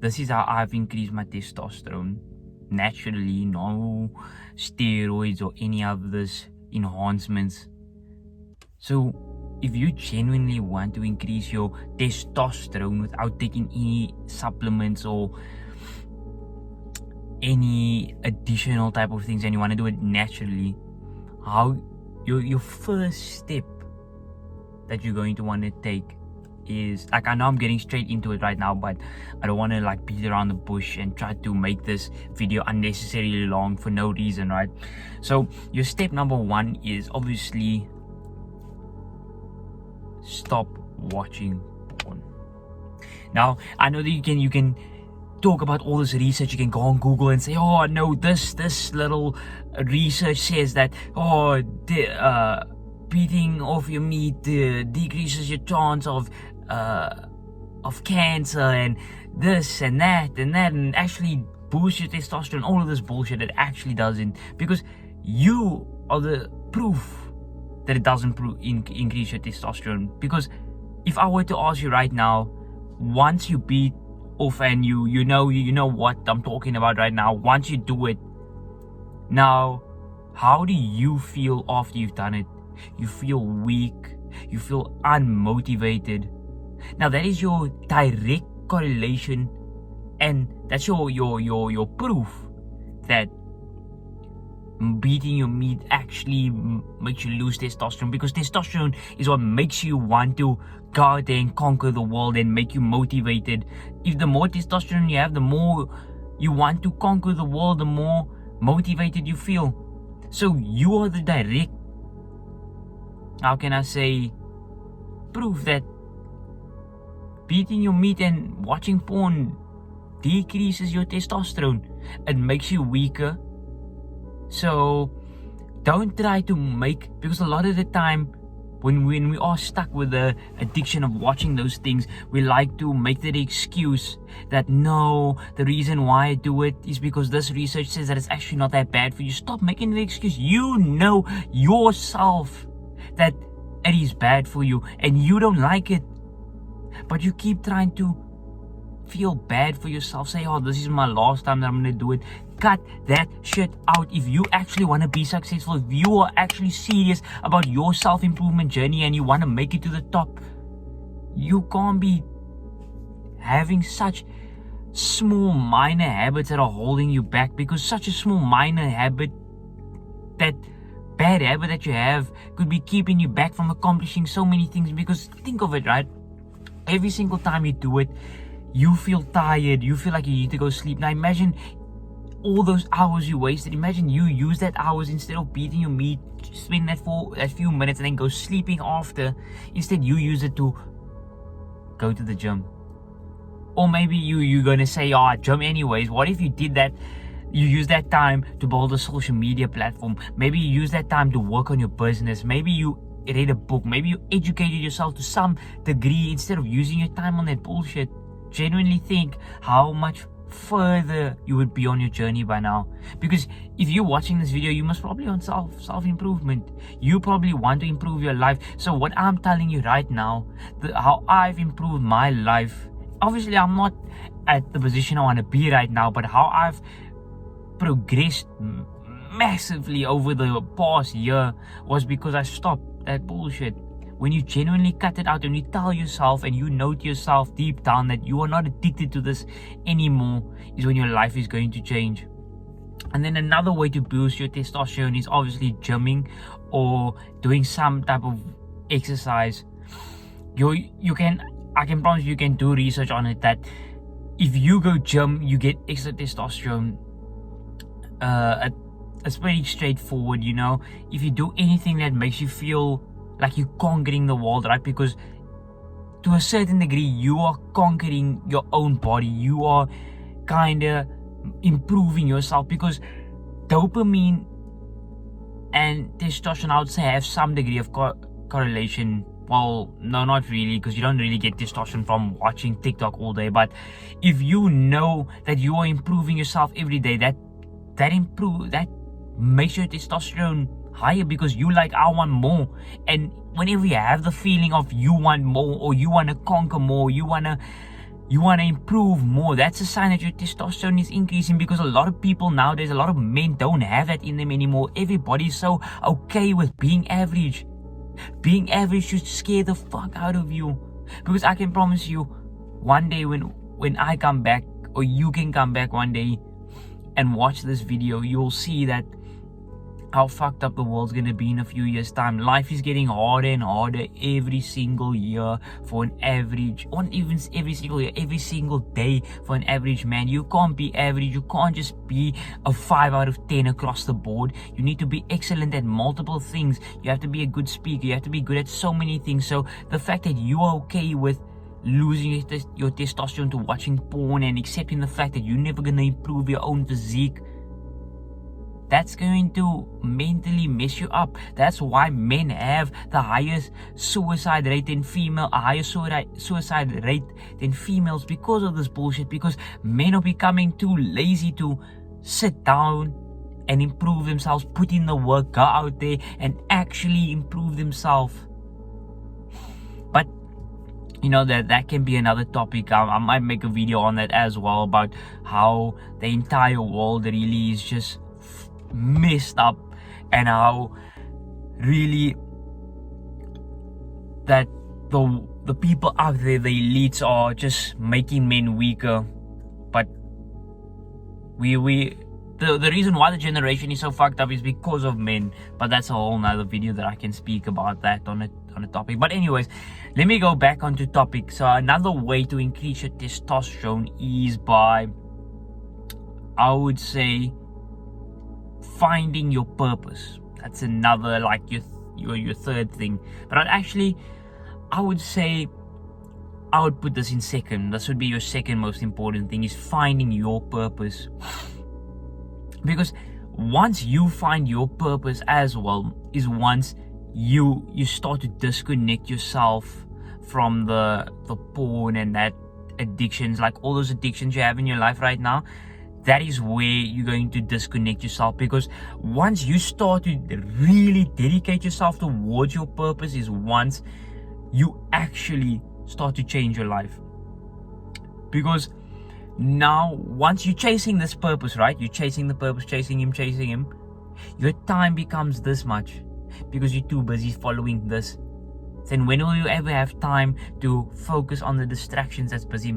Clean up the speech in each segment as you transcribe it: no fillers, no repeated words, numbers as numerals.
this is how I've increased my testosterone naturally, no steroids or any of this enhancements. So if you genuinely want to increase your testosterone without taking any supplements or any additional type of things, and you want to do it naturally, how your first step that you're going to want to take is, like, I know I'm getting straight into it right now, but I don't want to like beat around the bush and try to make this video unnecessarily long for no reason, right? So your step number one is obviously stop watching porn. Now I know that you can talk about all this research. You can go on Google and say, oh no, this little research says that beating off your meat decreases your chance of cancer and this and that and actually boosts your testosterone. All of this bullshit, it actually doesn't, because you are the proof that it doesn't increase your testosterone. Because if I were to ask you right now, once you beat off and you know what I'm talking about right now, once you do it, now how do you feel after you've done it? You feel weak, you feel unmotivated. Now that is your direct correlation, and that's your proof that beating your meat actually makes you lose testosterone, because testosterone is what makes you want to go out there and conquer the world and make you motivated. If the more testosterone you have, the more you want to conquer the world, the more motivated you feel. So you are the direct, how can I say, proof that beating your meat and watching porn decreases your testosterone. It makes you weaker. So don't try to make, because a lot of the time when we are stuck with the addiction of watching those things, we like to make the excuse that no, the reason why I do it is because this research says that it's actually not that bad for you. Stop making the excuse. You know yourself that it is bad for you and you don't like it, but you keep trying to feel bad for yourself. Say, oh, this is my last time that I'm gonna do it. Cut that shit out. If you actually want to be successful, if you are actually serious about your self-improvement journey and you want to make it to the top, you can't be having such small minor habits that are holding you back, because such a small minor habit, that bad habit that you have, could be keeping you back from accomplishing so many things. Because think of it, right? Every single time you do it, you feel tired, you feel like you need to go sleep. Now imagine all those hours you wasted. Imagine you use that hours, instead of beating your meat, spend that for a few minutes and then go sleeping after. Instead you use it to go to the gym. Or maybe you're gonna say, oh, gym anyways. What if you did that? You use that time to build a social media platform. Maybe you use that time to work on your business. Maybe you read a book. Maybe you educated yourself to some degree instead of using your time on that bullshit. Genuinely think how much further you would be on your journey by now. Because if you're watching this video, you must probably on self-improvement. You probably want to improve your life. So what I'm telling you right now, how I've improved my life, obviously I'm not at the position I want to be right now, but how I've progressed massively over the past year was because I stopped that bullshit. When you genuinely cut it out and you tell yourself and you know to yourself deep down that you are not addicted to this anymore, is when your life is going to change. And then another way to boost your testosterone is obviously gymming or doing some type of exercise. I can promise you can do research on it, that if you go gym, you get extra testosterone. It's pretty straightforward, you know. If you do anything that makes you feel like you're conquering the world, right? Because to a certain degree, you are conquering your own body. You are kind of improving yourself, because dopamine and testosterone, I would say, have some degree of correlation. Well, no, not really, because you don't really get testosterone from watching TikTok all day. But if you know that you are improving yourself every day, that makes your testosterone higher, because you like, I want more. And whenever you have the feeling of you want more, or you want to conquer more, you want to you want to improve more, that's a sign that your testosterone is increasing, because a lot of people nowadays, a lot of men don't have that in them anymore. Everybody's so okay with being average. Being average should scare the fuck out of you, because I can promise you, one day when I come back, or you can come back one day and watch this video, you'll see that how fucked up the world's gonna be in a few years' time. Life is getting harder and harder every single year for an average, or even every single year, every single day for an average man. You can't be average. You can't just be a 5 out of 10 across the board. You need to be excellent at multiple things. You have to be a good speaker. You have to be good at so many things. So the fact that you are okay with losing your testosterone to watching porn and accepting the fact that you're never gonna improve your own physique, that's going to mentally mess you up. That's why men have the highest suicide rate than female, a higher suicide rate than females, because of this bullshit. Because men are becoming too lazy to sit down and improve themselves, put in the work, go out there and actually improve themselves. But you know, that can be another topic. I might make a video on that as well, about how the entire world really is just messed up, and how really that the people out there, the elites, are just making men weaker. But the reason why the generation is so fucked up is because of men. But that's a whole nother video that I can speak about that on a topic. But anyways, let me go back onto topic. So another way to increase your testosterone is by, I would say, finding your purpose. That's another, like, your third thing. But I would say, I would put this in second. This would be your second most important thing, is finding your purpose. Because once you find your purpose as well, is once you start to disconnect yourself from the porn and that addictions, like all those addictions you have in your life right now. That is where you're going to disconnect yourself. Because once you start to really dedicate yourself towards your purpose, is once you actually start to change your life. Because now, once you're chasing this purpose, right? You're chasing the purpose, chasing him. Your time becomes this much because you're too busy following this. Then when will you ever have time to focus on the distractions that's busy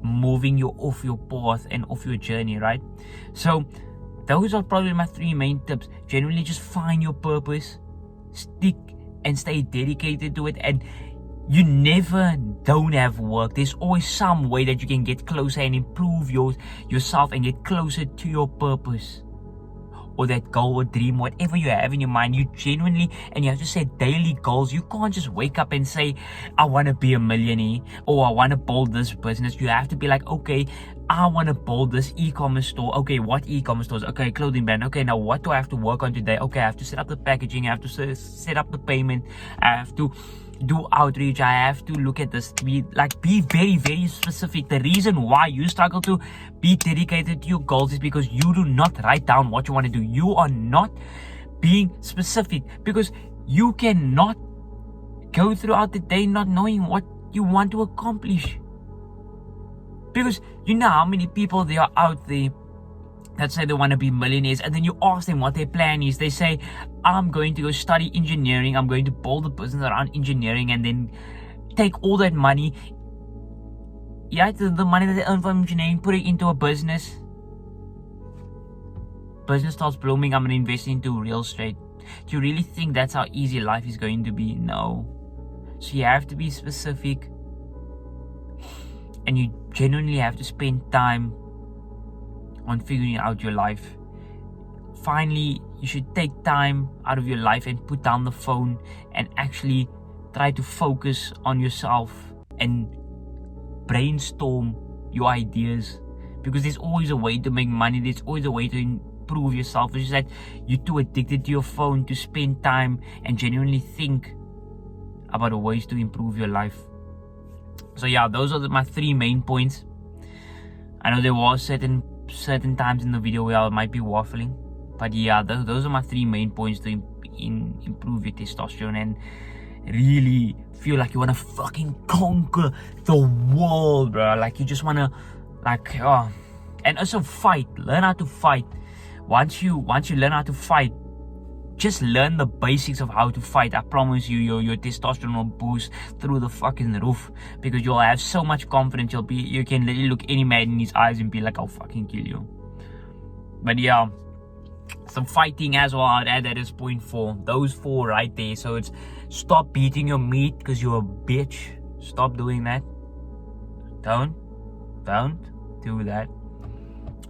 moving you off your path and off your journey, right? So those are probably my 3 main tips. Generally, just find your purpose, stick and stay dedicated to it, and you never don't have work. There's always some way that you can get closer and improve yourself and get closer to your purpose, or that goal or dream, whatever you have in your mind. You genuinely, and you have to set daily goals. You can't just wake up and say, I want to be a millionaire, or I want to build this business. You have to be like, okay, I want to build this e-commerce store. Okay, what e-commerce stores? Okay, clothing brand. Okay, now what do I have to work on today? Okay, I have to set up the packaging. I have to set up the payment. I have to do outreach. I have to look at this. Be very, very specific. The reason why you struggle to be dedicated to your goals is because you do not write down what you want to do. You are not being specific, because you cannot go throughout the day not knowing what you want to accomplish. Because you know how many people there are out there that say they want to be millionaires, and then you ask them what their plan is. They say, I'm going to go study engineering, I'm going to build a business around engineering, and then take all that money, the money that they earn from engineering, put it into a business. Business starts blooming, I'm going to invest into real estate. Do you really think that's how easy life is going to be? No. So you have to be specific, and you genuinely have to spend time on figuring out your life. Finally, you should take time out of your life and put down the phone and actually try to focus on yourself and brainstorm your ideas, because there's always a way to make money. There's always a way to improve yourself. It's just that you're too addicted to your phone to spend time and genuinely think about the ways to improve your life. So yeah, those are my 3 main points. I know there was certain times in the video where I might be waffling, but yeah, those are my 3 main points to improve your testosterone. really feel like you want to fucking conquer the world, bro. Like you just want to, like, and also fight. Learn how to fight. Once you learn how to fight, just learn the basics of how to fight. I promise you, your testosterone will boost through the fucking roof, because you'll have so much confidence. You can literally look any man in his eyes and be like, I'll fucking kill you. But yeah, some fighting as well. I'd add that as point 4. Those 4 right there. So it's stop beating your meat because you're a bitch. Stop doing that. Don't do that.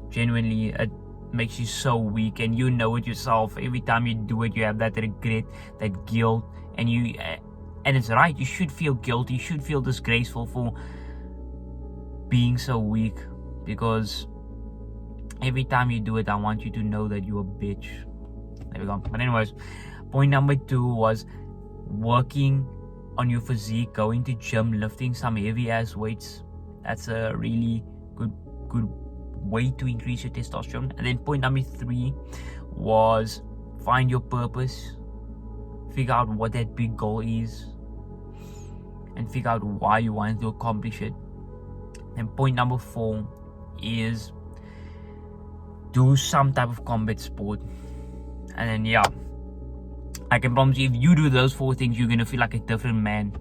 Genuinely, it makes you so weak, and you know it yourself. Every time you do it, you have that regret, that guilt, and it's right. You should feel guilty. You should feel disgraceful for being so weak, because every time you do it, I want you to know that you're a bitch. There we go. But anyways, point number 2 was working on your physique, going to gym, lifting some heavy ass weights. That's a really good way to increase your testosterone. And then point number 3 was find your purpose, figure out what that big goal is, and figure out why you want to accomplish it. And point number 4 is do some type of combat sport. And then yeah, I can promise you, if you do those 4 things, you're gonna feel like a different man.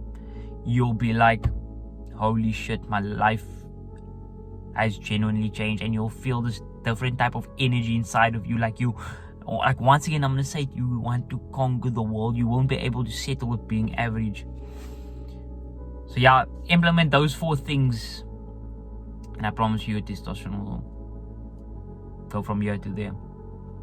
You'll be like, holy shit, my life has genuinely changed, and you'll feel this different type of energy inside of you. Like once again, I'm gonna say it, you want to conquer the world. You won't be able to settle with being average. So yeah, implement those 4 things, and I promise you, your testosterone will go from here to there.